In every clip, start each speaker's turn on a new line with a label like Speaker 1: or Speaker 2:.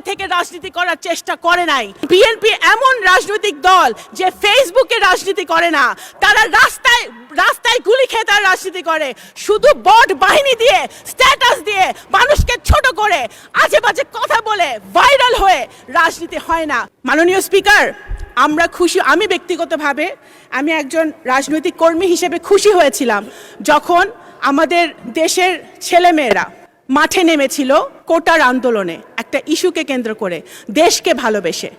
Speaker 1: থেকে রাজনীতি করার চেষ্টা করে নাই। বিএনপি এমন রাজনৈতিক দল যে ফেসবুকে রাজনীতি করে না, তারা রাস্তায় রাস্তায় গুলি খেয়ে তারা রাজনীতি করে, শুধু বট বাহিনী দিয়ে স্ট্যাটাস দিয়ে মানুষকে ছোট করে আজে বাজে কথা বলে ভাইরাল হয়ে রাজনীতি হয় না। মাননীয় স্পিকার, আমরা খুশি, আমি ব্যক্তিগতভাবে আমি একজন রাজনৈতিক কর্মী হিসেবে খুশি হয়েছিলাম যখন আমাদের দেশের ছেলেমেয়েরা মাঠে নেমেছিল কোটার আন্দোলনে একটা ইস্যুকে কেন্দ্র করে দেশকে ভালোবেসে।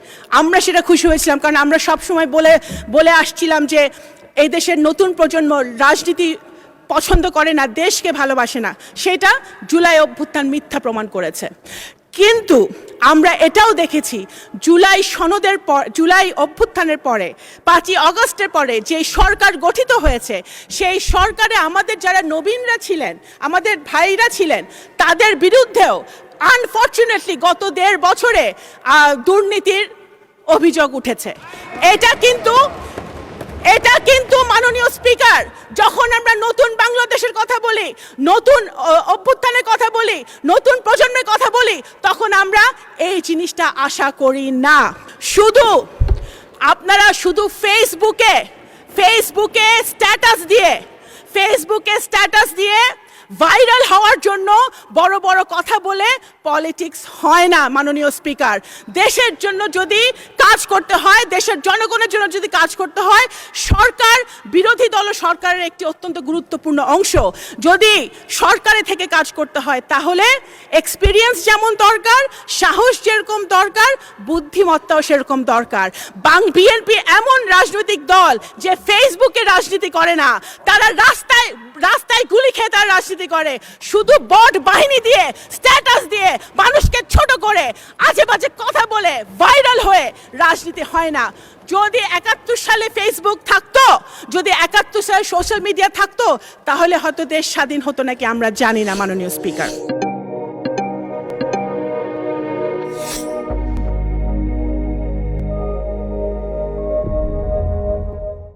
Speaker 1: আমরা সেটা খুশি হয়েছিলাম, কারণ আমরা সবসময় বলে আসছিলাম যে এই দেশের নতুন প্রজন্ম রাজনীতি পছন্দ করে না, দেশকে ভালোবাসে না। সেটা জুলাই অভ্যুত্থান মিথ্যা প্রমাণ করেছে। কিন্তু আমরা এটাও দেখেছি জুলাই অভ্যুত্থানের পরে 5ই আগস্টের পরে যে সরকার গঠিত হয়েছে, সেই সরকারে আমাদের যারা নবীনরা ছিলেন, আমাদের ভাইরা ছিলেন, তাদের বিরুদ্ধেও আনফরচুনেটলি গত 1.5 বছরে দুর্নীতির অভিযোগ উঠেছে। এটা কিন্তু মাননীয় স্পিকার, যখন আমরা নতুন বাংলাদেশের কথা বলি, নতুন অভ্যুত্থানের কথা বলি, নতুন প্রজন্মের কথা বলি, তখন আমরা এই জিনিসটা আশা করি না। আপনারা শুধু ফেসবুকে স্ট্যাটাস দিয়ে ভাইরাল হওয়ার জন্য বড় বড় কথা বলে পলিটিক্স হয় না। মাননীয় স্পিকার, দেশের জন্য যদি কাজ করতে হয়, দেশের জনগণের জন্য যদি কাজ করতে হয়, সরকার বিরোধী দল সরকারের একটি অত্যন্ত গুরুত্বপূর্ণ অংশ। যদি সরকারে থেকে কাজ করতে হয় তাহলে এক্সপিরিয়েন্স যেমন দরকার, সাহস যেরকম দরকার, বুদ্ধিমত্তাও সেরকম দরকার। বিএনপি এমন রাজনৈতিক দল যে ফেসবুকে রাজনীতি করে না, তারা রাস্তায় গুলি খেয়ে তারা রাজনীতি করে, শুধু বট বাহিনী দিয়ে স্ট্যাটাস দিয়ে মানুষকে ছোট করে আজে বাজে কথা বলে ভাইরাল হয়ে রাজনীতি হয় না। যদি 71 সালে ফেসবুক থাকতো, যদি 71 সালে সোশ্যাল মিডিয়া থাকতো, তাহলে হয়তো দেশ স্বাধীন হতো নাকি আমরা জানি না। মাননীয় স্পিকার।